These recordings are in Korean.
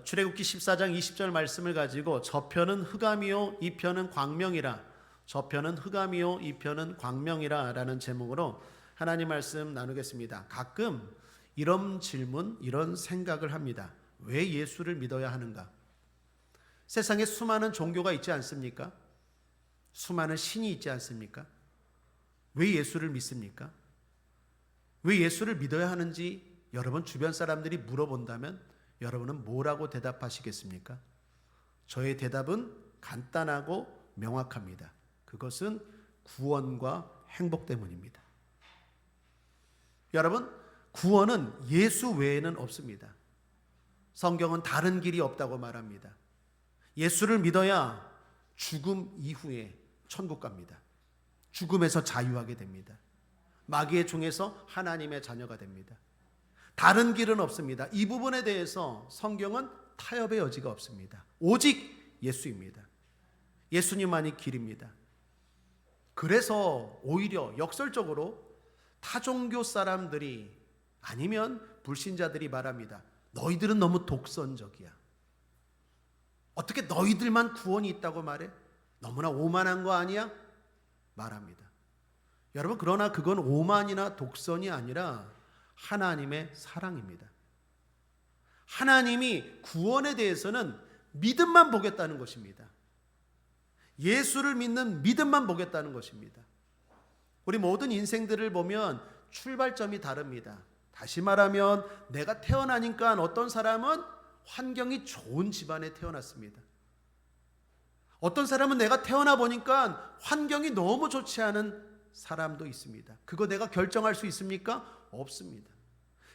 출애굽기 14장 20절 말씀을 가지고 저편은 흑암이요 이 편은 광명이라, 저편은 흑암이요 이 편은 광명이라 라는 제목으로 하나님 말씀 나누겠습니다. 가끔 이런 질문, 이런 생각을 합니다. 왜 예수를 믿어야 하는가? 세상에 수많은 종교가 있지 않습니까? 수많은 신이 있지 않습니까? 왜 예수를 믿습니까? 왜 예수를 믿어야 하는지 여러분 주변 사람들이 물어본다면 여러분은 뭐라고 대답하시겠습니까? 저의 대답은 간단하고 명확합니다. 그것은 구원과 행복 때문입니다. 여러분, 구원은 예수 외에는 없습니다. 성경은 다른 길이 없다고 말합니다. 예수를 믿어야 죽음 이후에 천국 갑니다. 죽음에서 자유하게 됩니다. 마귀의 종에서 하나님의 자녀가 됩니다. 다른 길은 없습니다. 이 부분에 대해서 성경은 타협의 여지가 없습니다. 오직 예수입니다. 예수님만이 길입니다. 그래서 오히려 역설적으로 타종교 사람들이 아니면 불신자들이 말합니다. 너희들은 너무 독선적이야. 어떻게 너희들만 구원이 있다고 말해? 너무나 오만한 거 아니야? 말합니다. 여러분, 그러나 그건 오만이나 독선이 아니라 하나님의 사랑입니다. 하나님이 구원에 대해서는 믿음만 보겠다는 것입니다. 예수를 믿는 믿음만 보겠다는 것입니다. 우리 모든 인생들을 보면 출발점이 다릅니다. 다시 말하면 내가 태어나니까 어떤 사람은 환경이 좋은 집안에 태어났습니다. 어떤 사람은 내가 태어나 보니까 환경이 너무 좋지 않은 사람도 있습니다. 그거 내가 결정할 수 있습니까? 없습니다.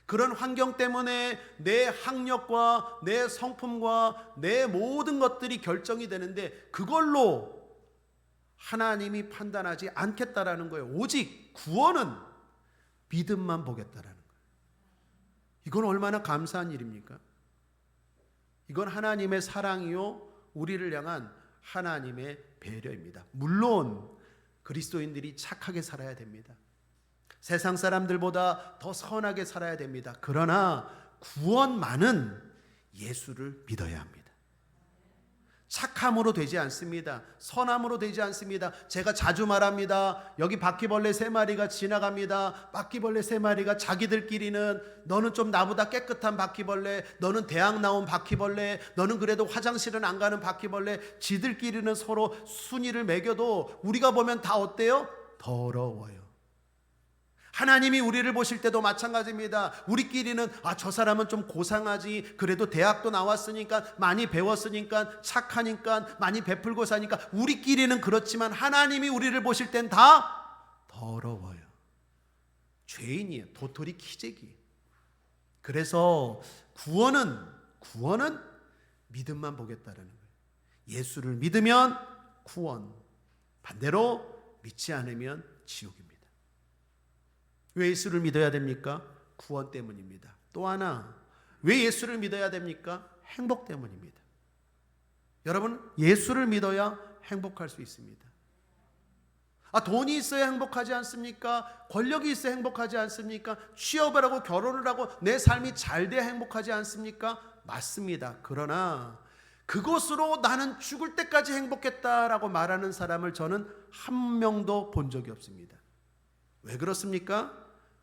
그런 환경 때문에 내 학력과 내 성품과 내 모든 것들이 결정이 되는데 그걸로 하나님이 판단하지 않겠다라는 거예요. 오직 구원은 믿음만 보겠다라는 거예요. 이건 얼마나 감사한 일입니까? 이건 하나님의 사랑이요 우리를 향한 하나님의 배려입니다. 물론 그리스도인들이 착하게 살아야 됩니다. 세상 사람들보다 더 선하게 살아야 됩니다. 그러나 구원만은 예수를 믿어야 합니다. 착함으로 되지 않습니다. 선함으로 되지 않습니다. 제가 자주 말합니다. 여기 바퀴벌레 3마리가 지나갑니다. 바퀴벌레 3마리가 자기들끼리는 너는 좀 나보다 깨끗한 바퀴벌레, 너는 대학 나온 바퀴벌레, 너는 그래도 화장실은 안 가는 바퀴벌레, 지들끼리는 서로 순위를 매겨도 우리가 보면 다 어때요? 더러워요. 하나님이 우리를 보실 때도 마찬가지입니다. 우리끼리는 저 사람은 좀 고상하지, 그래도 대학도 나왔으니까 많이 배웠으니까 착하니까 많이 베풀고 사니까 우리끼리는 그렇지만 하나님이 우리를 보실 땐 다 더러워요. 죄인이에요. 도토리 키재기. 그래서 구원은 믿음만 보겠다라는 거예요. 예수를 믿으면 구원, 반대로 믿지 않으면 지옥입니다. 왜 예수를 믿어야 됩니까? 구원 때문입니다. 또 하나, 왜 예수를 믿어야 됩니까? 행복 때문입니다. 여러분, 예수를 믿어야 행복할 수 있습니다. 돈이 있어야 행복하지 않습니까? 권력이 있어야 행복하지 않습니까? 취업을 하고 결혼을 하고 내 삶이 잘 돼야 행복하지 않습니까? 맞습니다. 그러나 그것으로 나는 죽을 때까지 행복했다라고 말하는 사람을 저는 한 명도 본 적이 없습니다. 왜 그렇습니까?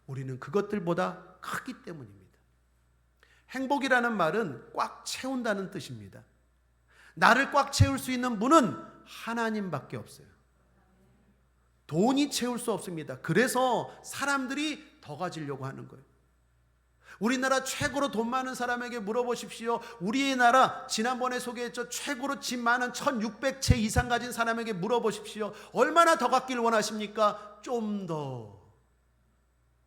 우리는 그것들보다 크기 때문입니다. 행복이라는 말은 꽉 채운다는 뜻입니다. 나를 꽉 채울 수 있는 분은 하나님밖에 없어요. 돈이 채울 수 없습니다. 그래서 사람들이 더 가지려고 하는 거예요. 우리나라 최고로 돈 많은 사람에게 물어보십시오. 우리나라 지난번에 소개했죠. 최고로 집 많은 1600채 이상 가진 사람에게 물어보십시오. 얼마나 더 갖길 원하십니까? 좀 더.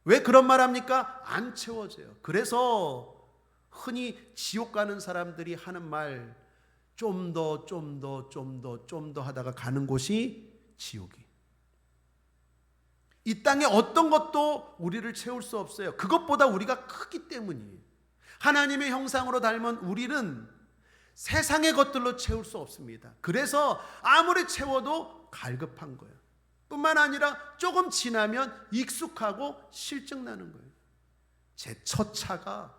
왜 그런 말 합니까? 안 채워져요. 그래서 흔히 지옥 가는 사람들이 하는 말, 좀 더 하다가 가는 곳이 지옥이. 이 땅에 어떤 것도 우리를 채울 수 없어요. 그것보다 우리가 크기 때문이에요. 하나님의 형상으로 닮은 우리는 세상의 것들로 채울 수 없습니다. 그래서 아무리 채워도 갈급한 거예요. 뿐만 아니라 조금 지나면 익숙하고 실증나는 거예요. 제 첫 차가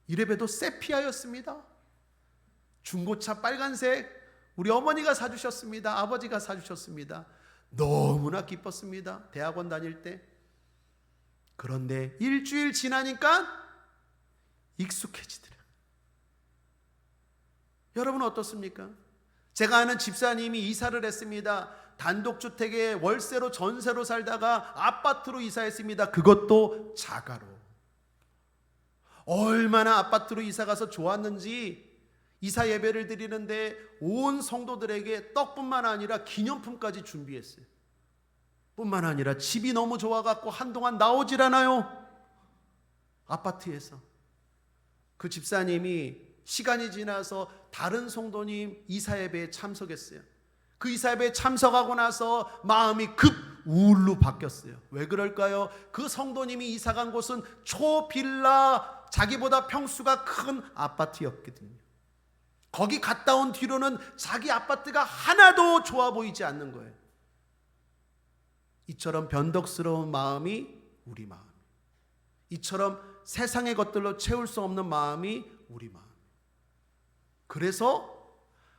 이래봬도 세피아였습니다. 중고차 빨간색 우리 어머니가 사주셨습니다. 아버지가 사주셨습니다. 너무나 기뻤습니다. 대학원 다닐 때. 그런데 일주일 지나니까 익숙해지더라. 여러분 어떻습니까? 제가 아는 집사님이 이사를 했습니다. 단독주택에 월세로 전세로 살다가 아파트로 이사했습니다. 그것도 자가로. 얼마나 아파트로 이사가서 좋았는지 이사 예배를 드리는데 온 성도들에게 떡뿐만 아니라 기념품까지 준비했어요. 뿐만 아니라 집이 너무 좋아갖고 한동안 나오질 않아요. 아파트에서. 그 집사님이 시간이 지나서 다른 성도님 이사 예배에 참석했어요. 그 이사 예배에 참석하고 나서 마음이 급 우울로 바뀌었어요. 왜 그럴까요? 그 성도님이 이사간 곳은 초빌라, 자기보다 평수가 큰 아파트였거든요. 거기 갔다 온 뒤로는 자기 아파트가 하나도 좋아 보이지 않는 거예요. 이처럼 변덕스러운 마음이 우리 마음. 이처럼 세상의 것들로 채울 수 없는 마음이 우리 마음. 그래서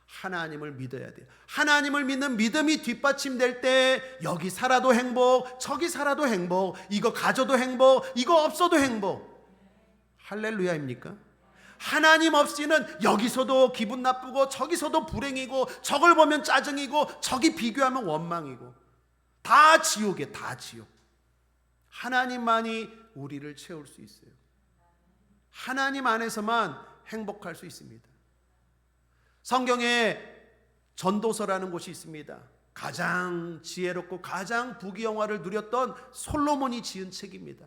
하나님을 믿어야 돼요. 하나님을 믿는 믿음이 뒷받침될 때 여기 살아도 행복, 저기 살아도 행복, 이거 가져도 행복, 이거 없어도 행복. 할렐루야입니까? 하나님 없이는 여기서도 기분 나쁘고 저기서도 불행이고 저걸 보면 짜증이고 저기 비교하면 원망이고 다 지옥이에요. 다 지옥. 하나님만이 우리를 채울 수 있어요. 하나님 안에서만 행복할 수 있습니다. 성경에 전도서라는 곳이 있습니다. 가장 지혜롭고 가장 부귀영화를 누렸던 솔로몬이 지은 책입니다.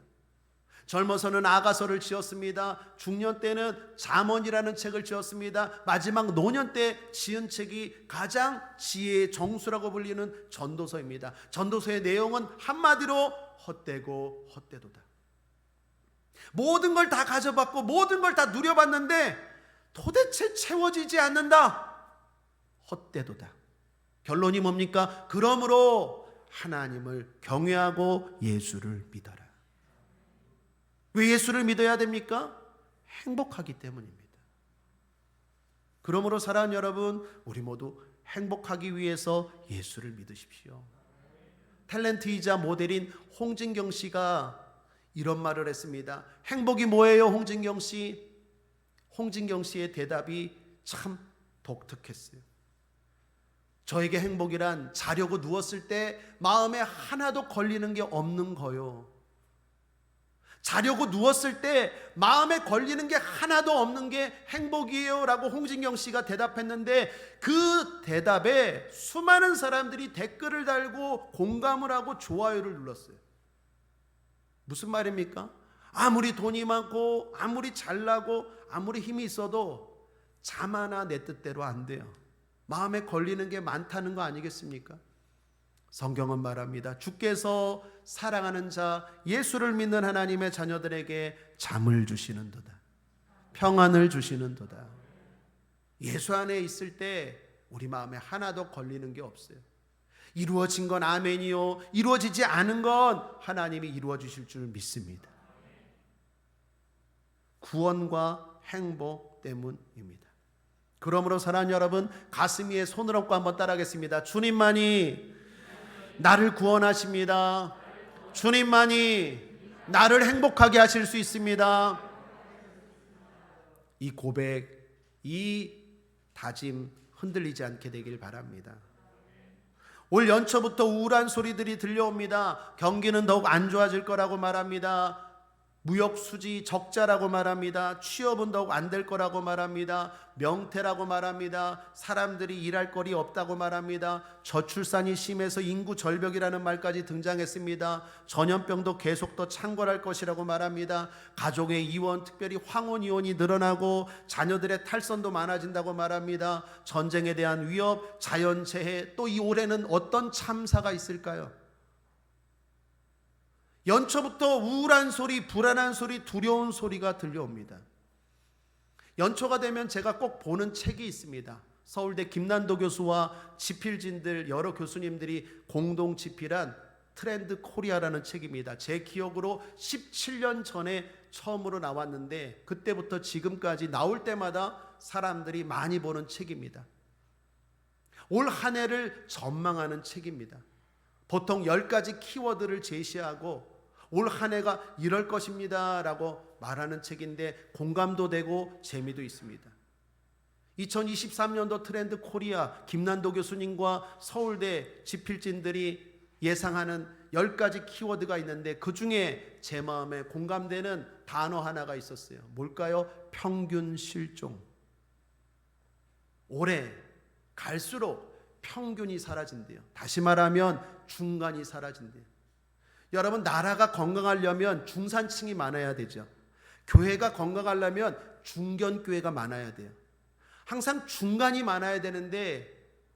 젊어서는 아가서를 지었습니다. 중년 때는 잠언이라는 책을 지었습니다. 마지막 노년 때 지은 책이 가장 지혜의 정수라고 불리는 전도서입니다. 전도서의 내용은 한마디로 헛되고 헛되도다. 모든 걸 다 가져봤고 모든 걸 다 누려봤는데 도대체 채워지지 않는다. 헛되도다. 결론이 뭡니까? 그러므로 하나님을 경외하고 예수를 믿어라. 왜 예수를 믿어야 됩니까? 행복하기 때문입니다. 그러므로 사랑하는 여러분, 우리 모두 행복하기 위해서 예수를 믿으십시오. 탤런트이자 모델인 홍진경 씨가 이런 말을 했습니다. 행복이 뭐예요, 홍진경 씨? 홍진경 씨의 대답이 참 독특했어요. 저에게 행복이란 자려고 누웠을 때 마음에 하나도 걸리는 게 없는 거요. 자려고 누웠을 때 마음에 걸리는 게 하나도 없는 게 행복이에요 라고 홍진경 씨가 대답했는데 그 대답에 수많은 사람들이 댓글을 달고 공감을 하고 좋아요를 눌렀어요. 무슨 말입니까? 아무리 돈이 많고 아무리 잘나고 아무리 힘이 있어도 잠 하나 내 뜻대로 안 돼요. 마음에 걸리는 게 많다는 거 아니겠습니까? 성경은 말합니다. 주께서 사랑하는 자, 예수를 믿는 하나님의 자녀들에게 잠을 주시는도다. 평안을 주시는도다. 예수 안에 있을 때 우리 마음에 하나도 걸리는 게 없어요. 이루어진 건 아멘이요, 이루어지지 않은 건 하나님이 이루어 주실 줄 믿습니다. 구원과 행복 때문입니다. 그러므로 사랑하는 여러분, 가슴 위에 손을 얹고 한번 따라하겠습니다. 주님만이 나를 구원하십니다. 주님만이 나를 행복하게 하실 수 있습니다. 이 고백, 이 다짐 흔들리지 않게 되길 바랍니다. 올 연초부터 우울한 소리들이 들려옵니다. 경기는 더욱 안 좋아질 거라고 말합니다. 무역 수지 적자라고 말합니다. 취업은 더욱 안 될 거라고 말합니다. 명태라고 말합니다. 사람들이 일할 거리 없다고 말합니다. 저출산이 심해서 인구 절벽이라는 말까지 등장했습니다. 전염병도 계속 더 창궐할 것이라고 말합니다. 가족의 이원, 특별히 황혼 이혼이 늘어나고 자녀들의 탈선도 많아진다고 말합니다. 전쟁에 대한 위협, 자연재해, 또 이 올해는 어떤 참사가 있을까요? 연초부터 우울한 소리, 불안한 소리, 두려운 소리가 들려옵니다. 연초가 되면 제가 꼭 보는 책이 있습니다. 서울대 김난도 교수와 지필진들 여러 교수님들이 공동 집필한 트렌드 코리아라는 책입니다. 제 기억으로 17년 전에 처음으로 나왔는데 그때부터 지금까지 나올 때마다 사람들이 많이 보는 책입니다. 올 한 해를 전망하는 책입니다. 보통 10가지 키워드를 제시하고 올 한 해가 이럴 것입니다 라고 말하는 책인데 공감도 되고 재미도 있습니다. 2023년도 트렌드 코리아 김난도 교수님과 서울대 지필진들이 예상하는 10가지 키워드가 있는데 그 중에 제 마음에 공감되는 단어 하나가 있었어요. 뭘까요? 평균 실종. 올해 갈수록 평균이 사라진대요. 다시 말하면 중간이 사라진대요. 여러분, 나라가 건강하려면 중산층이 많아야 되죠. 교회가 건강하려면 중견교회가 많아야 돼요. 항상 중간이 많아야 되는데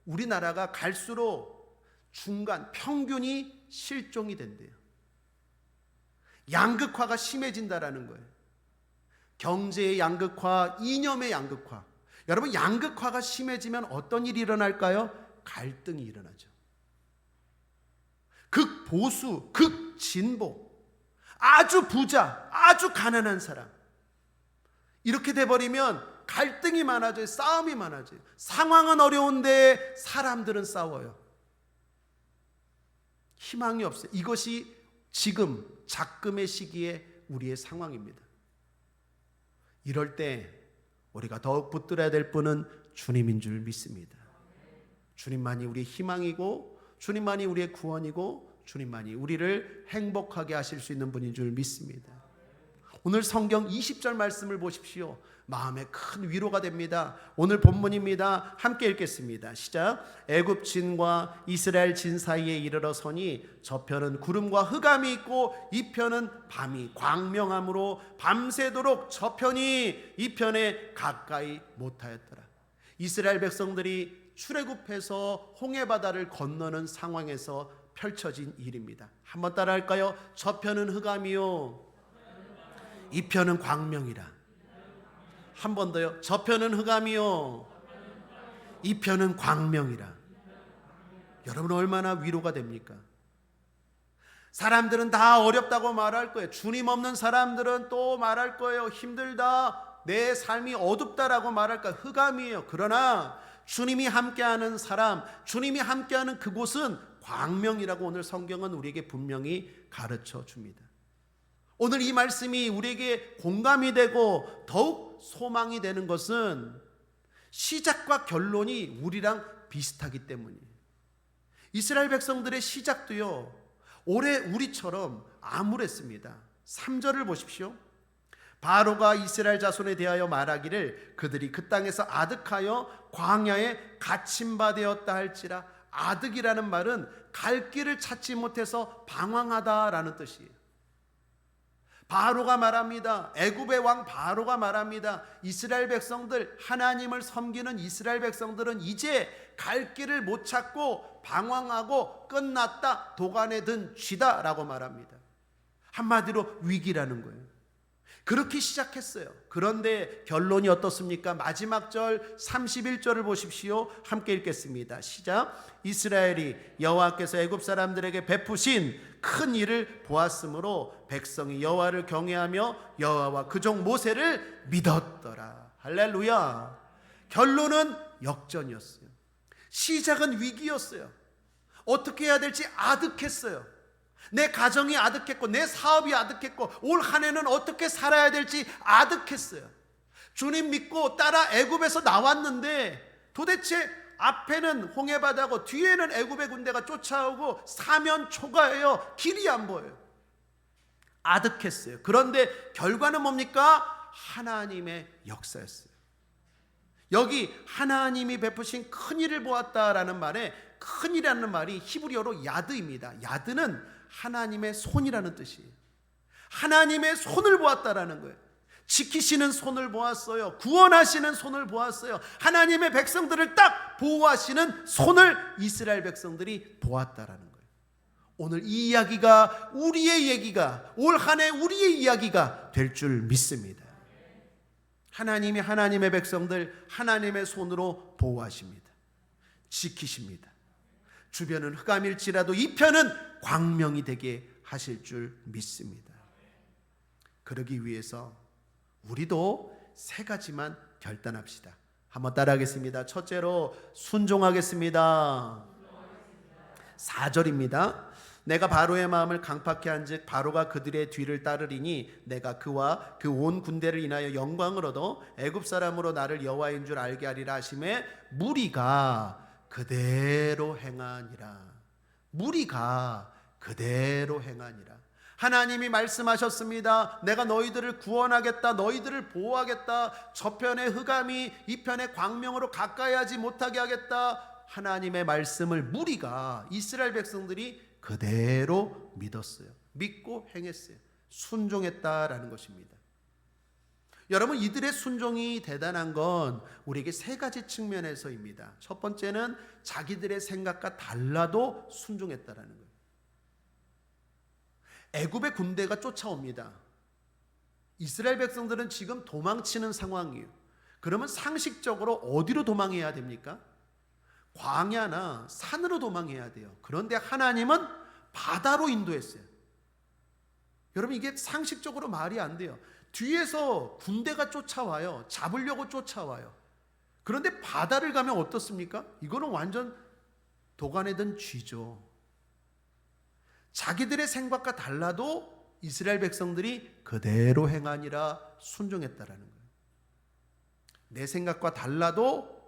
우리나라가 갈수록 중간, 평균이 실종이 된대요. 양극화가 심해진다라는 거예요. 경제의 양극화, 이념의 양극화. 여러분, 양극화가 심해지면 어떤 일이 일어날까요? 갈등이 일어나죠. 극보수, 극진보, 아주 부자, 아주 가난한 사람. 이렇게 돼버리면 갈등이 많아져요. 싸움이 많아져요. 상황은 어려운데 사람들은 싸워요. 희망이 없어요. 이것이 지금 작금의 시기에 우리의 상황입니다. 이럴 때 우리가 더욱 붙들어야 될 분은 주님인 줄 믿습니다. 주님만이 우리의 희망이고 주님만이 우리의 구원이고 주님만이 우리를 행복하게 하실 수 있는 분인 줄 믿습니다. 오늘 성경 20절 말씀을 보십시오. 마음에 큰 위로가 됩니다. 오늘 본문입니다. 함께 읽겠습니다. 시작. 애굽 진과 이스라엘 진 사이에 이르러 서니 저편은 구름과 흑암이 있고 이편은 밤이 광명함으로 밤새도록 저편이 이편에 가까이 못하였더라. 이스라엘 백성들이 출애굽해서 홍해바다를 건너는 상황에서 펼쳐진 일입니다. 한번 따라할까요? 저편은 흑암이요 이편은 광명이라. 한 번 더요. 저편은 흑암이요 이편은 광명이라. 여러분, 얼마나 위로가 됩니까? 사람들은 다 어렵다고 말할 거예요. 주님 없는 사람들은 또 말할 거예요. 힘들다, 내 삶이 어둡다라고 말할 거예요. 흑암이에요. 그러나 주님이 함께하는 사람, 주님이 함께하는 그곳은 광명이라고 오늘 성경은 우리에게 분명히 가르쳐 줍니다. 오늘 이 말씀이 우리에게 공감이 되고 더욱 소망이 되는 것은 시작과 결론이 우리랑 비슷하기 때문이에요. 이스라엘 백성들의 시작도요, 올해 우리처럼 암울했습니다. 3절을 보십시오. 바로가 이스라엘 자손에 대하여 말하기를 그들이 그 땅에서 아득하여 광야에 갇힌 바 되었다 할지라. 아득이라는 말은 갈 길을 찾지 못해서 방황하다라는 뜻이에요. 바로가 말합니다. 애굽의 왕 바로가 말합니다. 이스라엘 백성들, 하나님을 섬기는 이스라엘 백성들은 이제 갈 길을 못 찾고 방황하고 끝났다, 도간에 든 쥐다라고 말합니다. 한마디로 위기라는 거예요. 그렇게 시작했어요. 그런데 결론이 어떻습니까? 마지막 절 31절을 보십시오. 함께 읽겠습니다. 시작. 이스라엘이 여호와께서 애굽 사람들에게 베푸신 큰 일을 보았으므로 백성이 여호와를 경외하며 여호와와 그 종 모세를 믿었더라. 할렐루야. 결론은 역전이었어요. 시작은 위기였어요. 어떻게 해야 될지 아득했어요. 내 가정이 아득했고 내 사업이 아득했고 올 한 해는 어떻게 살아야 될지 아득했어요. 주님 믿고 따라 애굽에서 나왔는데 도대체 앞에는 홍해바다고 뒤에는 애굽의 군대가 쫓아오고 사면 초가예요. 길이 안 보여요. 아득했어요. 그런데 결과는 뭡니까? 하나님의 역사였어요. 여기 하나님이 베푸신 큰 일을 보았다라는 말에 큰 일이라는 말이 히브리어로 야드입니다. 야드는 하나님의 손이라는 뜻이에요. 하나님의 손을 보았다라는 거예요. 지키시는 손을 보았어요. 구원하시는 손을 보았어요. 하나님의 백성들을 딱 보호하시는 손을 이스라엘 백성들이 보았다라는 거예요. 오늘 이 이야기가 우리의 얘기가, 올 한 해 우리의 이야기가 될 줄 믿습니다. 하나님이 하나님의 백성들 하나님의 손으로 보호하십니다. 지키십니다. 주변은 흑암일지라도 이 편은 광명이 되게 하실 줄 믿습니다. 그러기 위해서 우리도 세 가지만 결단합시다. 한번 따라하겠습니다. 첫째로 순종하겠습니다. 4절입니다. 내가 바로의 마음을 강팍케 한즉 바로가 그들의 뒤를 따르리니 내가 그와 그 온 군대를 인하여 영광을 얻어 애굽 사람으로 나를 여호와인 줄 알게 하리라 하심에 무리가 그대로 행하니라. 무리가 그대로 행하니라. 하나님이 말씀하셨습니다. 내가 너희들을 구원하겠다. 너희들을 보호하겠다. 저편의 흑암이 이편의 광명으로 가까이 하지 못하게 하겠다. 하나님의 말씀을 무리가, 이스라엘 백성들이 그대로 믿었어요. 믿고 행했어요. 순종했다라는 것입니다. 여러분, 이들의 순종이 대단한 건 우리에게 세 가지 측면에서입니다. 첫 번째는 자기들의 생각과 달라도 순종했다라는 거예요. 애굽의 군대가 쫓아옵니다. 이스라엘 백성들은 지금 도망치는 상황이에요. 그러면 상식적으로 어디로 도망해야 됩니까? 광야나 산으로 도망해야 돼요. 그런데 하나님은 바다로 인도했어요. 여러분, 이게 상식적으로 말이 안 돼요. 뒤에서 군대가 쫓아와요. 잡으려고 쫓아와요. 그런데 바다를 가면 어떻습니까? 이거는 완전 도간에 든 쥐죠. 자기들의 생각과 달라도 이스라엘 백성들이 그대로 행하니라 순종했다라는 거예요. 내 생각과 달라도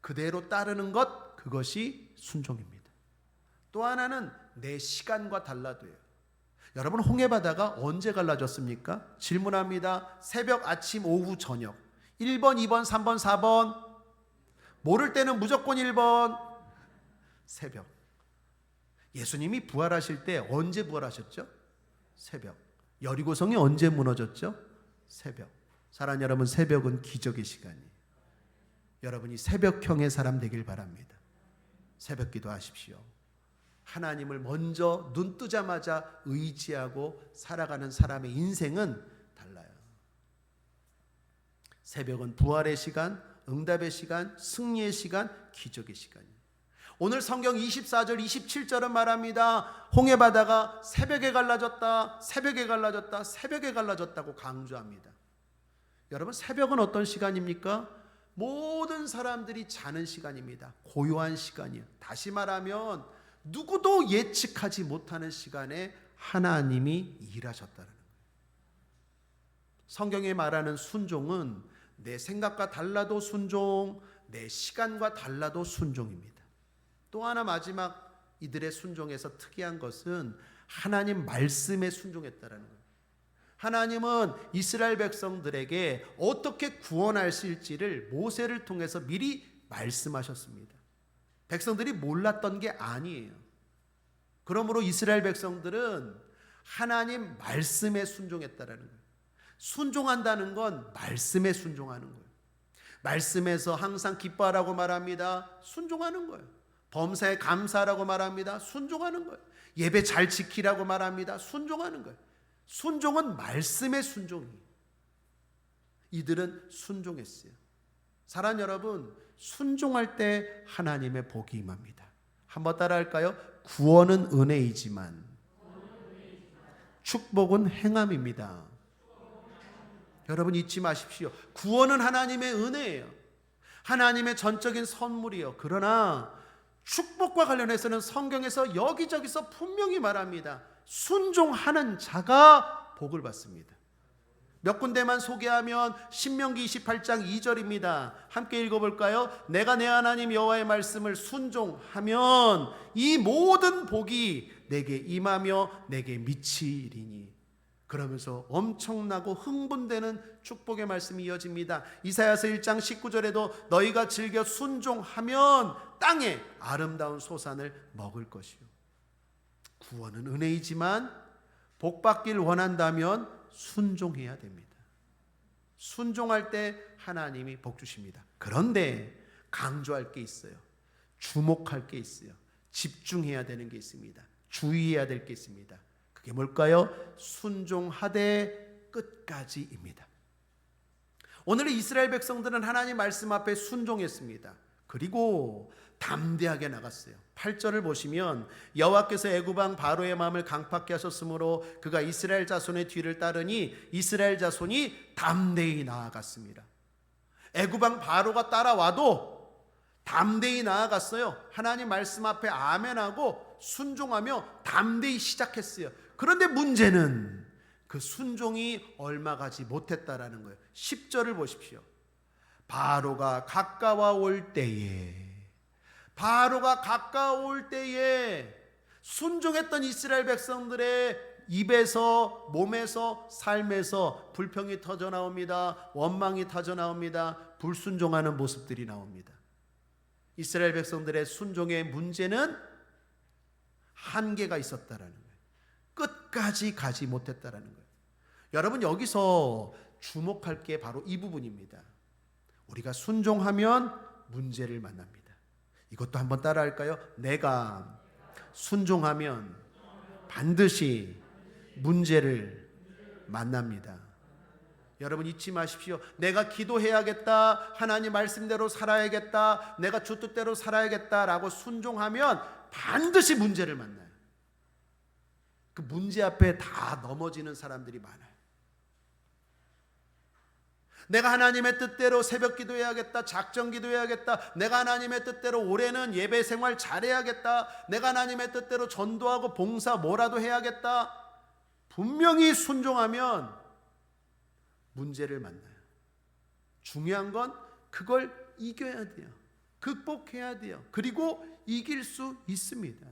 그대로 따르는 것, 그것이 순종입니다. 또 하나는 내 시간과 달라도요. 여러분, 홍해바다가 언제 갈라졌습니까? 질문합니다. 새벽, 아침, 오후, 저녁. 1번, 2번, 3번, 4번. 모를 때는 무조건 1번. 새벽. 예수님이 부활하실 때 언제 부활하셨죠? 새벽. 여리고성이 언제 무너졌죠? 새벽. 사랑하는 여러분, 새벽은 기적의 시간이에요. 여러분이 새벽형의 사람 되길 바랍니다. 새벽 기도하십시오. 하나님을 먼저 눈 뜨자마자 의지하고 살아가는 사람의 인생은 달라요. 새벽은 부활의 시간, 응답의 시간, 승리의 시간, 기적의 시간이에요. 오늘 성경 24절, 27절은 말합니다. 홍해바다가 새벽에 갈라졌다, 새벽에 갈라졌다, 새벽에 갈라졌다고 강조합니다. 여러분, 새벽은 어떤 시간입니까? 모든 사람들이 자는 시간입니다. 고요한 시간이에요. 다시 말하면 누구도 예측하지 못하는 시간에 하나님이 일하셨다는 거예요. 성경에 말하는 순종은 내 생각과 달라도 순종, 내 시간과 달라도 순종입니다. 또 하나 마지막 이들의 순종에서 특이한 것은 하나님 말씀에 순종했다는 거예요. 하나님은 이스라엘 백성들에게 어떻게 구원하실지를 모세를 통해서 미리 말씀하셨습니다. 백성들이 몰랐던 게 아니에요. 그러므로 이스라엘 백성들은 하나님 말씀에 순종했다는 거예요. 순종한다는 건 말씀에 순종하는 거예요. 말씀에서 항상 기뻐하라고 말합니다. 순종하는 거예요. 범사에 감사하라고 말합니다. 순종하는 거예요. 예배 잘 지키라고 말합니다. 순종하는 거예요. 순종은 말씀의 순종이에요. 이들은 순종했어요. 사랑하는 여러분, 순종할 때 하나님의 복이 임합니다. 한번 따라할까요? 구원은 은혜이지만 축복은 행함입니다. 여러분, 잊지 마십시오. 구원은 하나님의 은혜예요. 하나님의 전적인 선물이요. 그러나 축복과 관련해서는 성경에서 여기저기서 분명히 말합니다. 순종하는 자가 복을 받습니다. 몇 군데만 소개하면 신명기 28장 2절입니다. 함께 읽어볼까요? 내가 내 하나님 여호와의 말씀을 순종하면 이 모든 복이 내게 임하며 내게 미치리니. 그러면서 엄청나고 흥분되는 축복의 말씀이 이어집니다. 이사야서 1장 19절에도 너희가 즐겨 순종하면 땅에 아름다운 소산을 먹을 것이요. 구원은 은혜이지만 복 받길 원한다면 순종해야 됩니다. 순종할 때 하나님이 복 주십니다. 그런데 강조할 게 있어요. 주목할 게 있어요. 집중해야 되는 게 있습니다. 주의해야 될 게 있습니다. 그게 뭘까요? 순종하되 끝까지입니다. 오늘 이스라엘 백성들은 하나님 말씀 앞에 순종했습니다. 그리고 담대하게 나갔어요. 8절을 보시면 여호와께서 애굽 왕 바로의 마음을 강팍케 하셨으므로 그가 이스라엘 자손의 뒤를 따르니 이스라엘 자손이 담대히 나아갔습니다. 애굽 왕 바로가 따라와도 담대히 나아갔어요. 하나님 말씀 앞에 아멘하고 순종하며 담대히 시작했어요. 그런데 문제는 그 순종이 얼마 가지 못했다라는 거예요. 10절을 보십시오. 바로가 가까워올 때에 순종했던 이스라엘 백성들의 입에서, 몸에서, 삶에서 불평이 터져 나옵니다. 원망이 터져 나옵니다. 불순종하는 모습들이 나옵니다. 이스라엘 백성들의 순종의 문제는 한계가 있었다라는 거예요. 끝까지 가지 못했다라는 거예요. 여러분, 여기서 주목할 게 바로 이 부분입니다. 우리가 순종하면 문제를 만납니다. 이것도 한번 따라할까요? 내가 순종하면 반드시 문제를 만납니다. 여러분, 잊지 마십시오. 내가 기도해야겠다, 하나님 말씀대로 살아야겠다, 내가 주 뜻대로 살아야겠다라고 순종하면 반드시 문제를 만나요. 그 문제 앞에 다 넘어지는 사람들이 많아요. 내가 하나님의 뜻대로 새벽 기도해야겠다, 작정 기도해야겠다, 내가 하나님의 뜻대로 올해는 예배 생활 잘해야겠다, 내가 하나님의 뜻대로 전도하고 봉사 뭐라도 해야겠다. 분명히 순종하면 문제를 만나요. 중요한 건 그걸 이겨야 돼요. 극복해야 돼요. 그리고 이길 수 있습니다.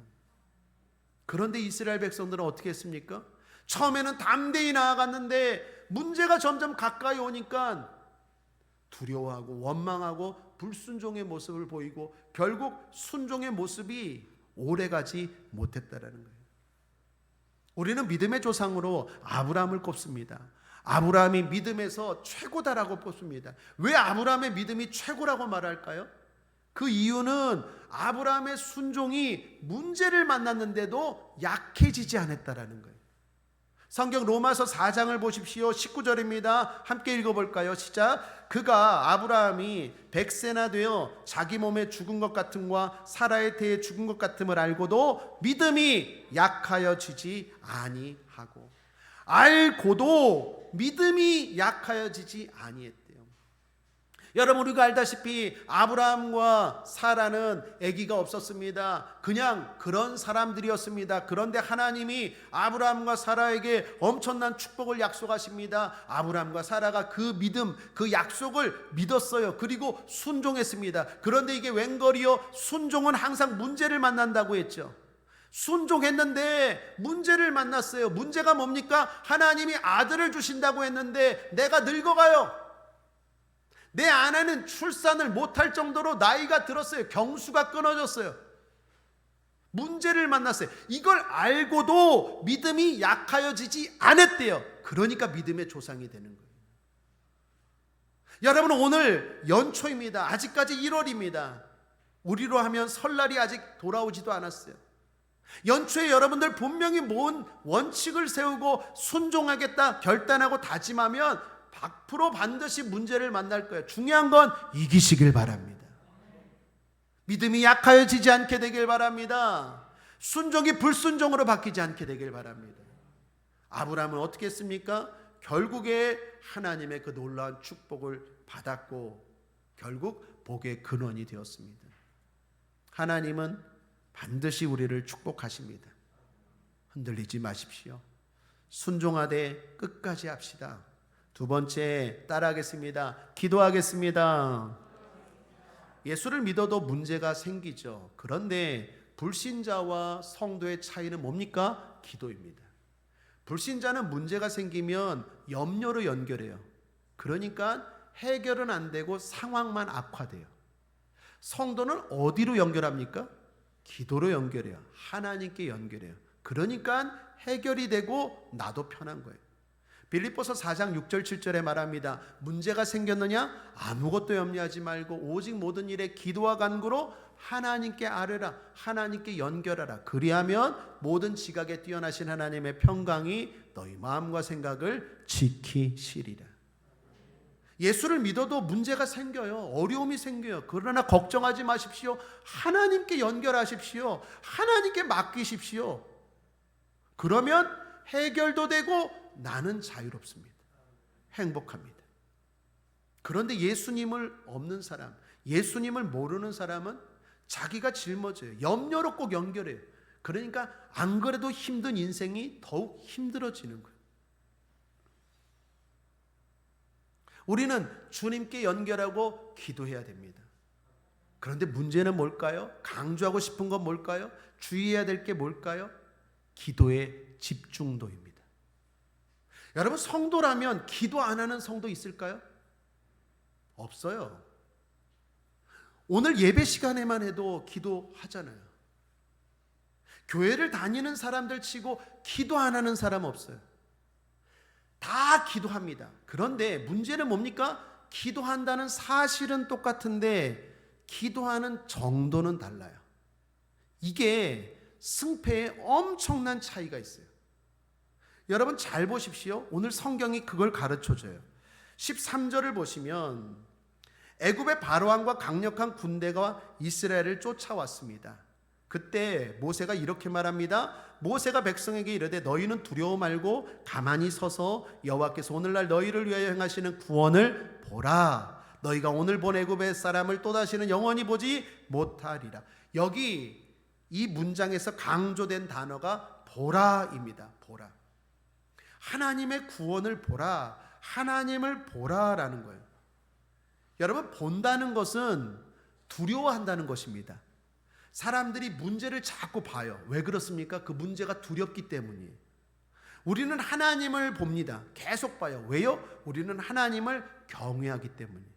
그런데 이스라엘 백성들은 어떻게 했습니까? 처음에는 담대히 나아갔는데 문제가 점점 가까이 오니까 두려워하고 원망하고 불순종의 모습을 보이고 결국 순종의 모습이 오래가지 못했다라는 거예요. 우리는 믿음의 조상으로 아브라함을 꼽습니다. 아브라함이 믿음에서 최고다라고 꼽습니다. 왜 아브라함의 믿음이 최고라고 말할까요? 그 이유는 아브라함의 순종이 문제를 만났는데도 약해지지 않았다라는 거예요. 성경 로마서 4장을 보십시오. 19절입니다. 함께 읽어볼까요? 시작. 그가 아브라함이 100세나 되어 자기 몸에 죽은 것 같음과 사라의 태에 죽은 것 같음을 알고도 믿음이 약하여지지 아니하고, 알고도 믿음이 약하여지지 아니했대요. 여러분, 우리가 알다시피 아브라함과 사라는 아기가 없었습니다. 그냥 그런 사람들이었습니다. 그런데 하나님이 아브라함과 사라에게 엄청난 축복을 약속하십니다. 아브라함과 사라가 그 믿음, 그 약속을 믿었어요. 그리고 순종했습니다. 그런데 이게 웬걸이요? 순종은 항상 문제를 만난다고 했죠. 순종했는데 문제를 만났어요. 문제가 뭡니까? 하나님이 아들을 주신다고 했는데 내가 늙어가요. 내 아내는 출산을 못할 정도로 나이가 들었어요. 경수가 끊어졌어요. 문제를 만났어요. 이걸 알고도 믿음이 약하여지지 않았대요. 그러니까 믿음의 조상이 되는 거예요. 여러분, 오늘 연초입니다. 아직까지 1월입니다. 우리로 하면 설날이 아직 돌아오지도 않았어요. 연초에 여러분들 분명히 뭔 원칙을 세우고 순종하겠다 결단하고 다짐하면 100% 반드시 문제를 만날 거예요. 중요한 건 이기시길 바랍니다. 믿음이 약하여지지 않게 되길 바랍니다. 순종이 불순종으로 바뀌지 않게 되길 바랍니다. 아브라함은 어떻게 했습니까? 결국에 하나님의 그 놀라운 축복을 받았고 결국 복의 근원이 되었습니다. 하나님은 반드시 우리를 축복하십니다. 흔들리지 마십시오. 순종하되 끝까지 합시다. 두 번째, 따라하겠습니다. 기도하겠습니다. 예수를 믿어도 문제가 생기죠. 그런데 불신자와 성도의 차이는 뭡니까? 기도입니다. 불신자는 문제가 생기면 염려로 연결해요. 그러니까 해결은 안 되고 상황만 악화돼요. 성도는 어디로 연결합니까? 기도로 연결해요. 하나님께 연결해요. 그러니까 해결이 되고 나도 편한 거예요. 빌립보서 4장 6절 7절에 말합니다. 문제가 생겼느냐? 아무것도 염려하지 말고 오직 모든 일에 기도와 간구로 하나님께 아뢰라. 하나님께 연결하라. 그리하면 모든 지각에 뛰어나신 하나님의 평강이 너희 마음과 생각을 지키시리라. 예수를 믿어도 문제가 생겨요. 어려움이 생겨요. 그러나 걱정하지 마십시오. 하나님께 연결하십시오. 하나님께 맡기십시오. 그러면 해결도 되고 나는 자유롭습니다. 행복합니다. 그런데 예수님을 없는 사람, 예수님을 모르는 사람은 자기가 짊어져요. 염려로 꼭 연결해요. 그러니까 안 그래도 힘든 인생이 더욱 힘들어지는 거예요. 우리는 주님께 연결하고 기도해야 됩니다. 그런데 문제는 뭘까요? 강조하고 싶은 건 뭘까요? 주의해야 될 게 뭘까요? 기도의 집중도입니다. 여러분, 성도라면 기도 안 하는 성도 있을까요? 없어요. 오늘 예배 시간에만 해도 기도하잖아요. 교회를 다니는 사람들 치고 기도 안 하는 사람 없어요. 다 기도합니다. 그런데 문제는 뭡니까? 기도한다는 사실은 똑같은데 기도하는 정도는 달라요. 이게 승패에 엄청난 차이가 있어요. 여러분 잘 보십시오. 오늘 성경이 그걸 가르쳐줘요. 13절을 보시면 애굽의 바로왕과 강력한 군대가 이스라엘을 쫓아왔습니다. 그때 모세가 이렇게 말합니다. 모세가 백성에게 이르되 너희는 두려워 말고 가만히 서서 여호와께서 오늘날 너희를 위하여 행하시는 구원을 보라. 너희가 오늘 본 애굽의 사람을 또다시는 영원히 보지 못하리라. 여기 이 문장에서 강조된 단어가 보라입니다. 보라. 하나님의 구원을 보라. 하나님을 보라라는 거예요. 여러분, 본다는 것은 두려워한다는 것입니다. 사람들이 문제를 자꾸 봐요. 왜 그렇습니까? 그 문제가 두렵기 때문이에요. 우리는 하나님을 봅니다. 계속 봐요. 왜요? 우리는 하나님을 경외하기 때문이에요.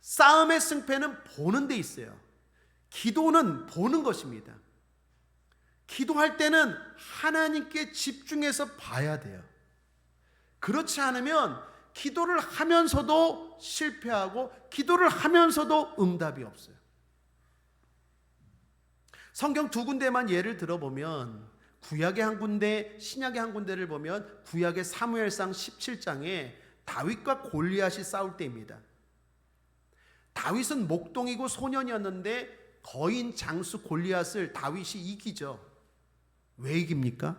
싸움의 승패는 보는 데 있어요. 기도는 보는 것입니다. 기도할 때는 하나님께 집중해서 봐야 돼요. 그렇지 않으면 기도를 하면서도 실패하고 기도를 하면서도 응답이 없어요. 성경 두 군데만 예를 들어보면 구약의 한 군데, 신약의 한 군데를 보면 구약의 사무엘상 17장에 다윗과 골리앗이 싸울 때입니다. 다윗은 목동이고 소년이었는데 거인 장수 골리앗을 다윗이 이기죠. 왜 이깁니까?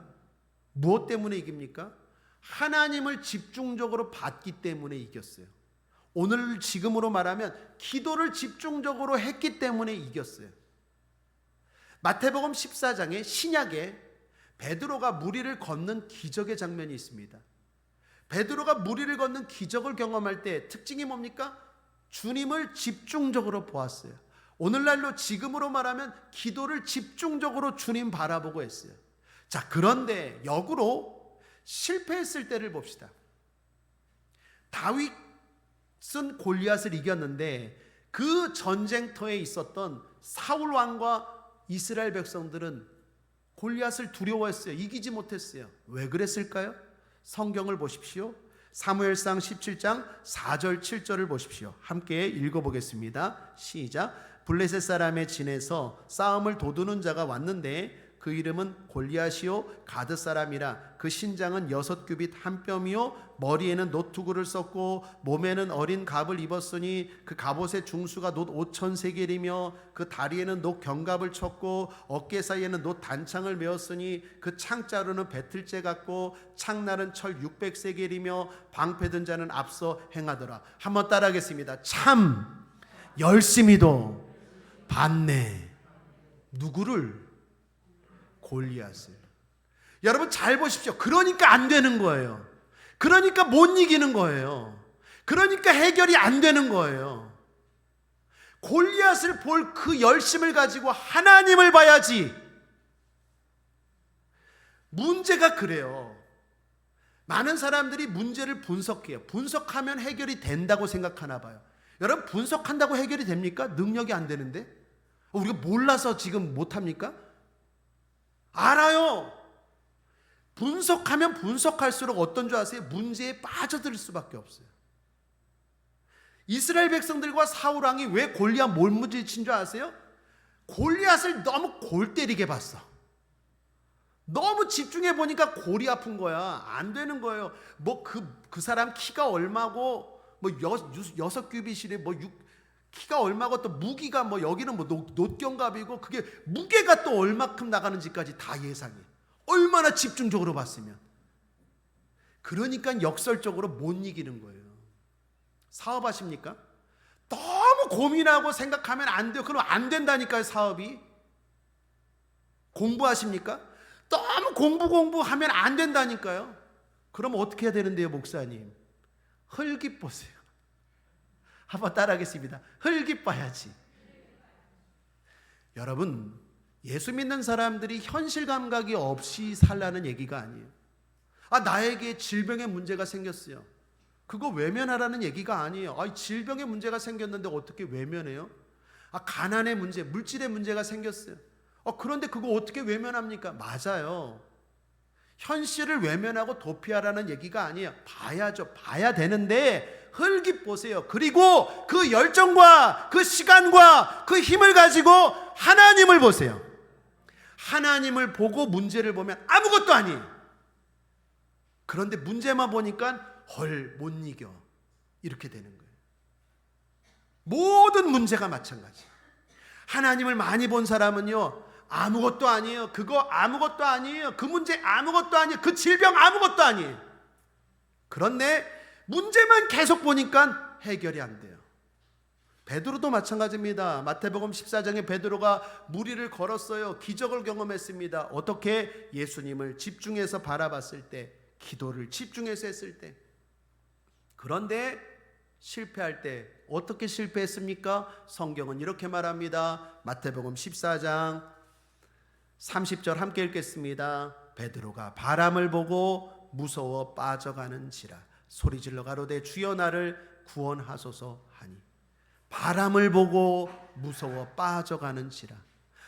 무엇 때문에 이깁니까? 하나님을 집중적으로 받기 때문에 이겼어요. 오늘 지금으로 말하면 기도를 집중적으로 했기 때문에 이겼어요. 마태복음 14장에 신약에 베드로가 무리를 걷는 기적의 장면이 있습니다. 베드로가 무리를 걷는 기적을 경험할 때 특징이 뭡니까? 주님을 집중적으로 보았어요. 오늘날로 지금으로 말하면 기도를 집중적으로 주님 바라보고 했어요. 자, 그런데 역으로 실패했을 때를 봅시다. 다윗은 골리앗을 이겼는데 그 전쟁터에 있었던 사울 왕과 이스라엘 백성들은 골리앗을 두려워했어요. 이기지 못했어요. 왜 그랬을까요? 성경을 보십시오. 사무엘상 17장 4절 7절을 보십시오. 함께 읽어보겠습니다. 시작. 블레셋 사람의 진에서 싸움을 도두는 자가 왔는데 그 이름은 골리앗이요 가드 사람이라. 그 신장은 6규빗 한 뼘이요 머리에는 노투구를 썼고 몸에는 어린 갑을 입었으니 그 갑옷의 중수가 놋 5천 세겔이며 그 다리에는 놋 견갑을 쳤고 어깨 사이에는 놋 단창을 메었으니 그 창자루는 배틀째 같고 창날은 철 600세겔이며 방패든 자는 앞서 행하더라. 한번 따라하겠습니다. 참 열심히도 봤네. 누구를? 골리앗을. 여러분 잘 보십시오. 그러니까 안 되는 거예요. 그러니까 못 이기는 거예요. 그러니까 해결이 안 되는 거예요. 골리앗을 볼 그 열심을 가지고 하나님을 봐야지. 문제가 그래요. 많은 사람들이 문제를 분석해요. 분석하면 해결이 된다고 생각하나 봐요. 여러분, 분석한다고 해결이 됩니까? 능력이 안 되는데? 우리가 몰라서 지금 못합니까? 알아요. 분석하면 분석할수록 어떤 줄 아세요? 문제에 빠져들 수밖에 없어요. 이스라엘 백성들과 사울 왕이 왜 골리앗 몰무지친 줄 아세요? 골리앗을 너무 골 때리게 봤어. 너무 집중해 보니까 골이 아픈 거야. 안 되는 거예요. 뭐 그 사람 키가 얼마고 뭐 6규빗이래 뭐 키가 얼마고 또 무기가 뭐 여기는 뭐 놋경갑이고 그게 무게가 또 얼마큼 나가는지까지 다 예상해. 얼마나 집중적으로 봤으면. 그러니까 역설적으로 못 이기는 거예요. 사업하십니까? 너무 고민하고 생각하면 안 돼요. 그럼 안 된다니까요, 사업이. 공부하십니까? 너무 공부하면 안 된다니까요. 그럼 어떻게 해야 되는데요, 목사님? 흙이 보세요. 한번 따라하겠습니다. 흙이 봐야지. 여러분, 예수 믿는 사람들이 현실 감각이 없이 살라는 얘기가 아니에요. 나에게 질병의 문제가 생겼어요. 그거 외면하라는 얘기가 아니에요. 질병의 문제가 생겼는데 어떻게 외면해요? 가난의 문제, 물질의 문제가 생겼어요. 그런데 그거 어떻게 외면합니까? 맞아요. 현실을 외면하고 도피하라는 얘기가 아니에요. 봐야죠. 봐야 되는데 흙이 보세요. 그리고 그 열정과 그 시간과 그 힘을 가지고 하나님을 보세요. 하나님을 보고 문제를 보면 아무것도 아니에요. 그런데 문제만 보니까 못 이겨. 이렇게 되는 거예요. 모든 문제가 마찬가지. 하나님을 많이 본 사람은요, 아무것도 아니에요. 그거 아무것도 아니에요. 그 문제 아무것도 아니에요. 그 질병 아무것도 아니에요. 그런데 문제만 계속 보니까 해결이 안 돼요. 베드로도 마찬가지입니다. 마태복음 14장에 베드로가 무리를 걸었어요. 기적을 경험했습니다. 어떻게? 예수님을 집중해서 바라봤을 때, 기도를 집중해서 했을 때. 그런데 실패할 때 어떻게 실패했습니까? 성경은 이렇게 말합니다. 마태복음 14장 30절 함께 읽겠습니다. 베드로가 바람을 보고 무서워 빠져가는지라 소리질러 가로되 주여 나를 구원하소서 하니. 바람을 보고 무서워 빠져가는지라.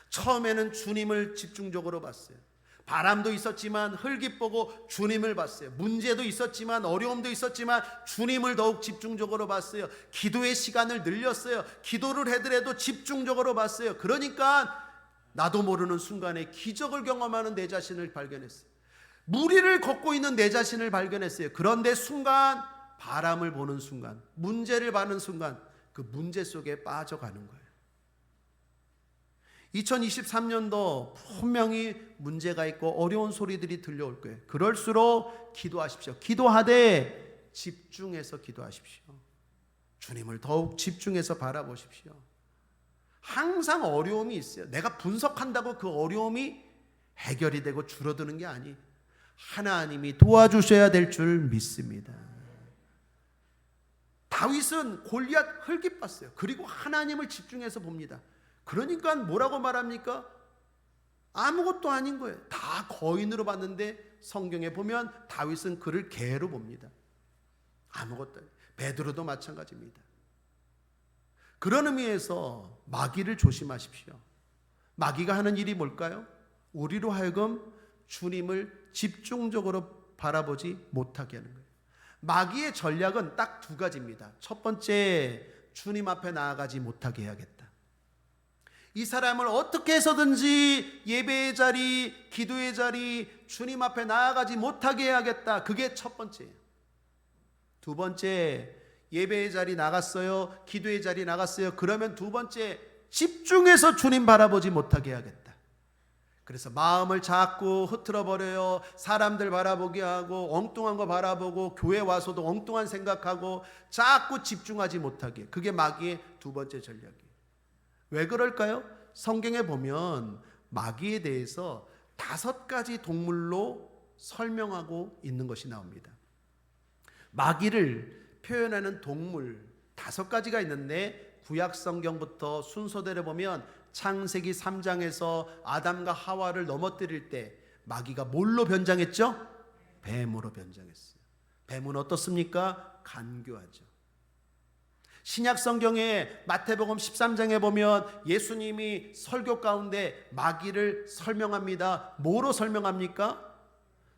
처음에는 주님을 집중적으로 봤어요. 바람도 있었지만 흙이 보고 주님을 봤어요. 문제도 있었지만 어려움도 있었지만 주님을 더욱 집중적으로 봤어요. 기도의 시간을 늘렸어요. 기도를 하더라도 집중적으로 봤어요. 그러니까 나도 모르는 순간에 기적을 경험하는 내 자신을 발견했어요. 무리를 걷고 있는 내 자신을 발견했어요. 그런데 순간 바람을 보는 순간, 문제를 받는 순간 그 문제 속에 빠져가는 거예요. 2023년도 분명히 문제가 있고 어려운 소리들이 들려올 거예요. 그럴수록 기도하십시오. 기도하되 집중해서 기도하십시오. 주님을 더욱 집중해서 바라보십시오. 항상 어려움이 있어요. 내가 분석한다고 그 어려움이 해결이 되고 줄어드는 게 아니에요. 하나님이 도와주셔야 될 줄 믿습니다. 다윗은 골리앗 흙이 봤어요. 그리고 하나님을 집중해서 봅니다. 그러니까 뭐라고 말합니까? 아무것도 아닌 거예요. 다 거인으로 봤는데 성경에 보면 다윗은 그를 개로 봅니다. 아무것도 아니에요. 베드로도 마찬가지입니다. 그런 의미에서 마귀를 조심하십시오. 마귀가 하는 일이 뭘까요? 우리로 하여금 주님을 집중적으로 바라보지 못하게 하는 거예요. 마귀의 전략은 딱 두 가지입니다. 첫 번째, 주님 앞에 나아가지 못하게 해야겠다. 이 사람을 어떻게 해서든지 예배의 자리, 기도의 자리, 주님 앞에 나아가지 못하게 해야겠다. 그게 첫 번째예요. 두 번째, 예배의 자리 나갔어요. 기도의 자리 나갔어요. 그러면 두 번째, 집중해서 주님 바라보지 못하게 해야겠다. 그래서 마음을 자꾸 흐트러 버려요. 사람들 바라보게 하고 엉뚱한 거 바라보고 교회 와서도 엉뚱한 생각하고 자꾸 집중하지 못하게. 그게 마귀의 두 번째 전략이에요. 왜 그럴까요? 성경에 보면 마귀에 대해서 5가지 동물로 설명하고 있는 것이 나옵니다. 마귀를 표현하는 동물 5가지가 있는데 구약 성경부터 순서대로 보면 창세기 3장에서 아담과 하와를 넘어뜨릴 때 마귀가 뭘로 변장했죠? 뱀으로 변장했어요. 뱀은 어떻습니까? 간교하죠. 신약 성경에 마태복음 13장에 보면 예수님이 설교 가운데 마귀를 설명합니다. 뭐로 설명합니까?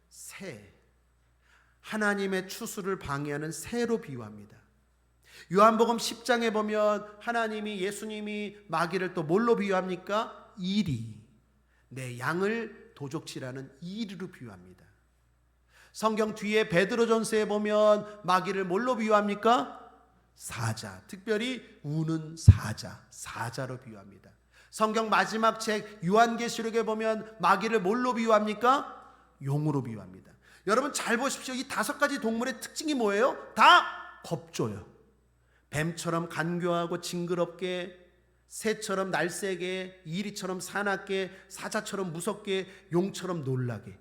새. 하나님의 추수를 방해하는 새로 비유합니다. 요한복음 10장에 보면 예수님이 마귀를 또 뭘로 비유합니까? 이리. 내 양을 도적질하는 이리로 비유합니다. 성경 뒤에 베드로전서에 보면 마귀를 뭘로 비유합니까? 사자, 특별히 우는 사자로 비유합니다. 성경 마지막 책 요한계시록에 보면 마귀를 뭘로 비유합니까? 용으로 비유합니다. 여러분 잘 보십시오. 이 5가지 동물의 특징이 뭐예요? 다 겁줘요. 뱀처럼 간교하고 징그럽게, 새처럼 날쌔게, 이리처럼 사납게, 사자처럼 무섭게, 용처럼 놀라게.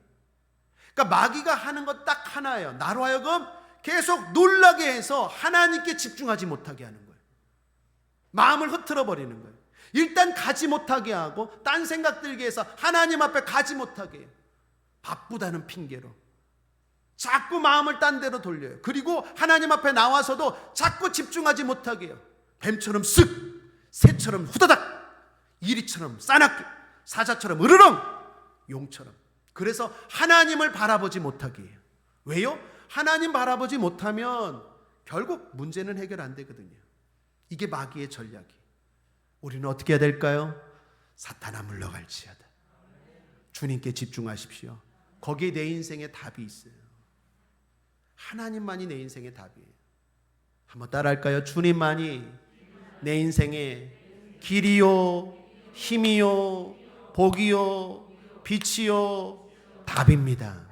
그러니까 마귀가 하는 것 딱 하나예요. 나로 하여금 계속 놀라게 해서 하나님께 집중하지 못하게 하는 거예요. 마음을 흐트러 버리는 거예요. 일단 가지 못하게 하고 딴 생각 들게 해서 하나님 앞에 가지 못하게 해요. 바쁘다는 핑계로 자꾸 마음을 딴 데로 돌려요. 그리고 하나님 앞에 나와서도 자꾸 집중하지 못하게 해요. 뱀처럼 쓱, 새처럼 후다닥, 이리처럼 싸납게, 사자처럼 으르렁, 용처럼. 그래서 하나님을 바라보지 못하게 해요. 왜요? 하나님 바라보지 못하면 결국 문제는 해결 안 되거든요. 이게 마귀의 전략이에요. 우리는 어떻게 해야 될까요? 사탄아 물러갈지어다. 주님께 집중하십시오. 거기에 내 인생의 답이 있어요. 하나님만이 내 인생의 답이에요. 한번 따라할까요? 주님만이 내 인생의 길이요, 힘이요, 복이요, 빛이요, 답입니다.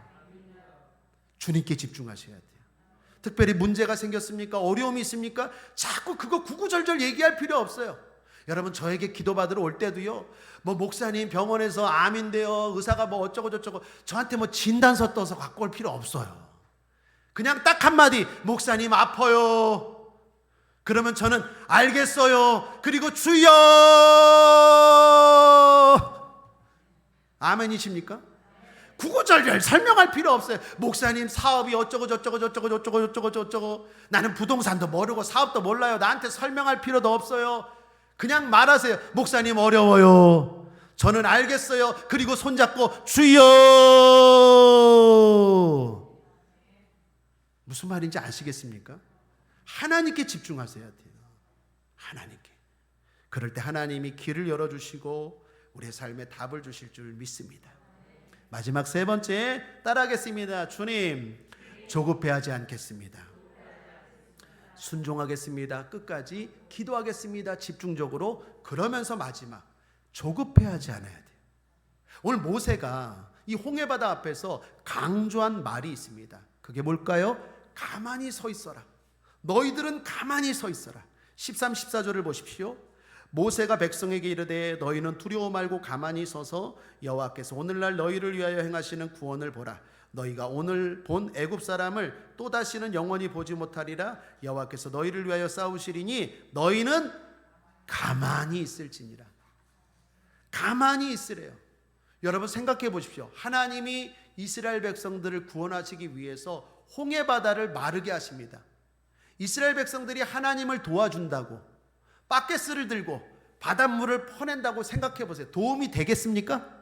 주님께 집중하셔야 돼요. 특별히 문제가 생겼습니까? 어려움이 있습니까? 자꾸 그거 구구절절 얘기할 필요 없어요. 여러분 저에게 기도받으러 올 때도요, 뭐 목사님 병원에서 암인데요, 의사가 뭐 어쩌고 저쩌고, 저한테 뭐 진단서 떠서 갖고 올 필요 없어요. 그냥 딱 한마디, 목사님 아파요. 그러면 저는 알겠어요. 그리고 주여. 아멘이십니까? 구구절절 설명할 필요 없어요. 목사님 사업이 어쩌고 저쩌고 저쩌고 저쩌고 저쩌고 저쩌고, 나는 부동산도 모르고 사업도 몰라요. 나한테 설명할 필요도 없어요. 그냥 말하세요. 목사님 어려워요. 저는 알겠어요. 그리고 손잡고 주여. 무슨 말인지 아시겠습니까? 하나님께 집중하셔야 돼요. 하나님께. 그럴 때 하나님이 길을 열어주시고 우리의 삶에 답을 주실 줄 믿습니다. 마지막 3번째 따라하겠습니다. 주님, 조급해하지 않겠습니다. 순종하겠습니다. 끝까지 기도하겠습니다. 집중적으로. 그러면서 마지막, 조급해하지 않아야 돼요. 오늘 모세가 이 홍해바다 앞에서 강조한 말이 있습니다. 그게 뭘까요? 가만히 서 있어라. 너희들은 가만히 서 있어라. 13, 14절을 보십시오. 모세가 백성에게 이르되 너희는 두려워 말고 가만히 서서 여호와께서 오늘날 너희를 위하여 행하시는 구원을 보라. 너희가 오늘 본 애굽 사람을 또다시는 영원히 보지 못하리라. 여호와께서 너희를 위하여 싸우시리니 너희는 가만히 있을지니라. 가만히 있으래요. 여러분 생각해 보십시오. 하나님이 이스라엘 백성들을 구원하시기 위해서 홍해바다를 마르게 하십니다. 이스라엘 백성들이 하나님을 도와준다고 바켓을 들고 바닷물을 퍼낸다고 생각해 보세요. 도움이 되겠습니까?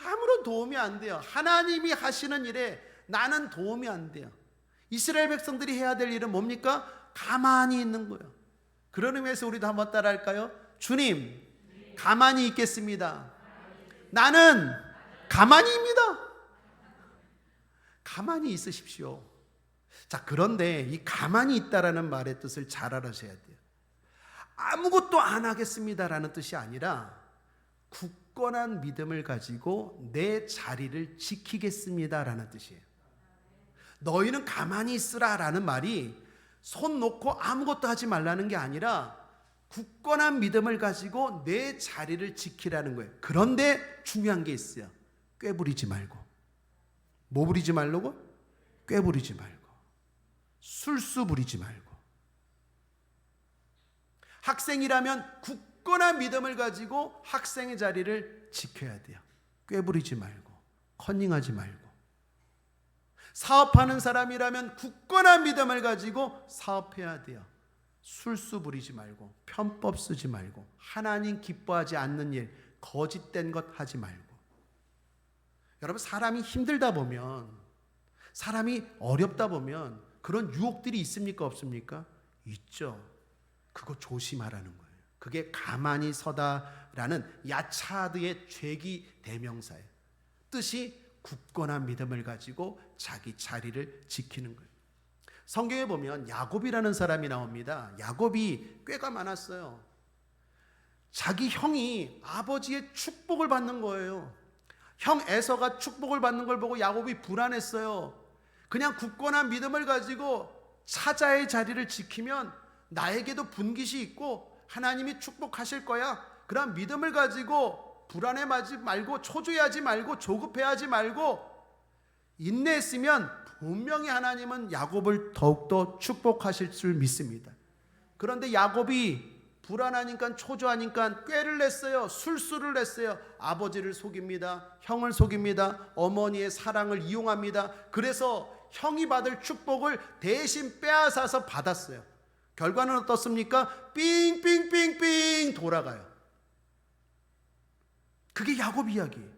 아무런 도움이 안 돼요. 하나님이 하시는 일에 나는 도움이 안 돼요. 이스라엘 백성들이 해야 될 일은 뭡니까? 가만히 있는 거예요. 그런 의미에서 우리도 한번 따라할까요? 주님, 가만히 있겠습니다. 나는 가만히입니다. 가만히 있으십시오. 자, 그런데 이 가만히 있다라는 말의 뜻을 잘 알아셔야 돼요. 아무것도 안 하겠습니다라는 뜻이 아니라 굳건한 믿음을 가지고 내 자리를 지키겠습니다라는 뜻이에요. 너희는 가만히 있으라라는 말이 손 놓고 아무것도 하지 말라는 게 아니라 굳건한 믿음을 가지고 내 자리를 지키라는 거예요. 그런데 중요한 게 있어요. 꾀부리지 말고. 뭐 부리지 말라고? 꾀부리지 말고. 술수 부리지 말고. 학생이라면 굳건한 믿음을 가지고 학생의 자리를 지켜야 돼요. 꾀부리지 말고, 컨닝하지 말고. 사업하는 사람이라면 굳건한 믿음을 가지고 사업해야 돼요. 술수 부리지 말고, 편법 쓰지 말고, 하나님 기뻐하지 않는 일, 거짓된 것 하지 말고. 여러분, 사람이 힘들다 보면, 사람이 어렵다 보면 그런 유혹들이 있습니까? 없습니까? 있죠. 그거 조심하라는 거예요. 그게 가만히 서다라는 야차드의 죄기 대명사예요. 뜻이 굳건한 믿음을 가지고 자기 자리를 지키는 거예요. 성경에 보면 야곱이라는 사람이 나옵니다. 야곱이 꾀가 많았어요. 자기 형이 아버지의 축복을 받는 거예요. 형 에서가 축복을 받는 걸 보고 야곱이 불안했어요. 그냥 굳건한 믿음을 가지고 사자의 자리를 지키면 나에게도 분깃이 있고 하나님이 축복하실 거야. 그런 믿음을 가지고 불안해하지 말고 초조해하지 말고 조급해하지 말고 인내했으면 분명히 하나님은 야곱을 더욱더 축복하실 줄 믿습니다. 그런데 야곱이 불안하니까 초조하니까 꾀를 냈어요. 술수를 냈어요. 아버지를 속입니다. 형을 속입니다. 어머니의 사랑을 이용합니다. 그래서 형이 받을 축복을 대신 빼앗아서 받았어요. 결과는 어떻습니까? 삥삥삥삥 돌아가요. 그게 야곱 이야기예요.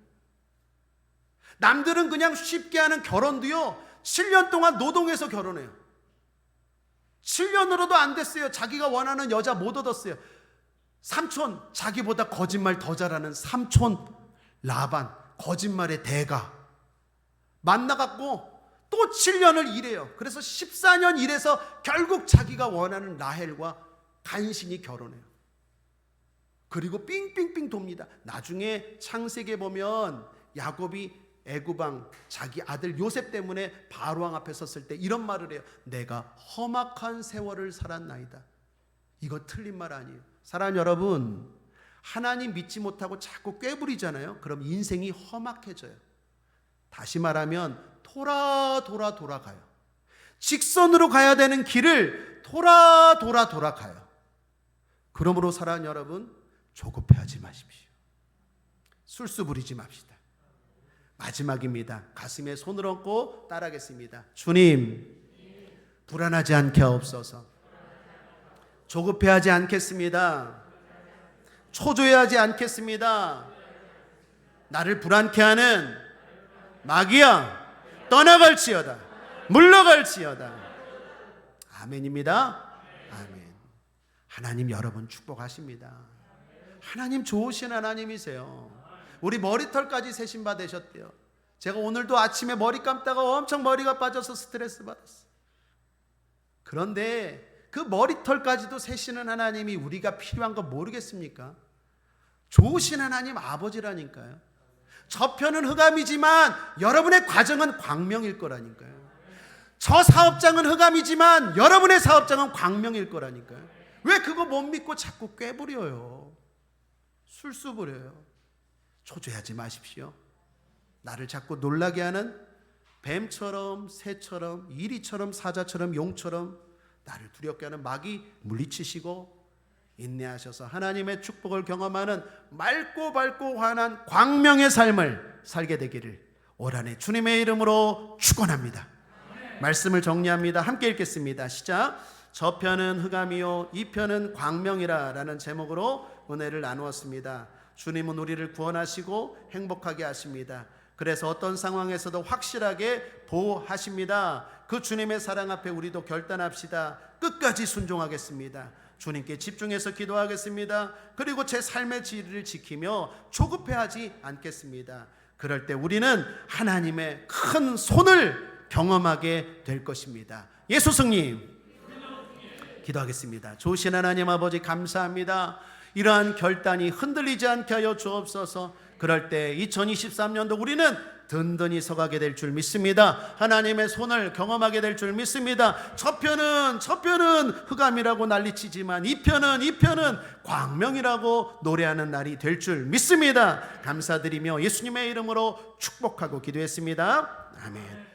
남들은 그냥 쉽게 하는 결혼도요 7년 동안 노동해서 결혼해요. 7년으로도 안 됐어요. 자기가 원하는 여자 못 얻었어요. 삼촌, 자기보다 거짓말 더 잘하는 삼촌 라반, 거짓말의 대가 만나갖고 또 7년을 일해요. 그래서 14년 일해서 결국 자기가 원하는 라헬과 간신히 결혼해요. 그리고 삥삥삥 돕니다. 나중에 창세기에 보면 야곱이 애굽왕 자기 아들 요셉 때문에 바로왕 앞에 섰을 때 이런 말을 해요. 내가 험악한 세월을 살았나이다. 이거 틀린 말 아니에요. 사랑하는 여러분, 하나님 믿지 못하고 자꾸 꾀부리잖아요. 그럼 인생이 험악해져요. 다시 말하면 돌아가요. 직선으로 가야 되는 길을 돌아가요. 그러므로 사랑하는 여러분, 조급해하지 마십시오. 술수 부리지 맙시다. 마지막입니다. 가슴에 손을 얹고 따라하겠습니다. 주님, 불안하지 않게 하옵소서. 조급해하지 않겠습니다. 초조해하지 않겠습니다. 나를 불안케 하는 마귀야, 떠나갈지어다. 물러갈지어다. 아멘입니다. 아멘. 하나님 여러분 축복하십니다. 하나님 좋으신 하나님이세요. 우리 머리털까지 세심바 되셨대요. 제가 오늘도 아침에 머리 감다가 엄청 머리가 빠져서 스트레스 받았어요. 그런데 그 머리털까지도 세시는 하나님이 우리가 필요한 거 모르겠습니까? 좋으신 하나님 아버지라니까요. 저편은 흑암이지만 여러분의 과정은 광명일 거라니까요. 저 사업장은 흑암이지만 여러분의 사업장은 광명일 거라니까요. 왜 그거 못 믿고 자꾸 꾀부려요? 술수 부려요. 초조해하지 마십시오. 나를 자꾸 놀라게 하는 뱀처럼 새처럼 이리처럼 사자처럼 용처럼 나를 두렵게 하는 마귀 물리치시고 인내하셔서 하나님의 축복을 경험하는 맑고 밝고 환한 광명의 삶을 살게 되기를 올 한해 주님의 이름으로 축원합니다. 말씀을 정리합니다. 함께 읽겠습니다. 시작. 저편은 흑암이요 이편은 광명이라 라는 제목으로 은혜를 나누었습니다. 주님은 우리를 구원하시고 행복하게 하십니다. 그래서 어떤 상황에서도 확실하게 보호하십니다. 그 주님의 사랑 앞에 우리도 결단합시다. 끝까지 순종하겠습니다. 주님께 집중해서 기도하겠습니다. 그리고 제 삶의 지리를 지키며 조급해하지 않겠습니다. 그럴 때 우리는 하나님의 큰 손을 경험하게 될 것입니다. 예수 승님 기도하겠습니다. 좋으신 하나님 아버지 감사합니다. 이러한 결단이 흔들리지 않게 하여 주옵소서. 그럴 때 2023년도 우리는 든든히 서가게 될 줄 믿습니다. 하나님의 손을 경험하게 될 줄 믿습니다. 저편은 흑암이라고 난리치지만 이편은 광명이라고 노래하는 날이 될 줄 믿습니다. 감사드리며 예수님의 이름으로 축복하고 기도했습니다. 아멘.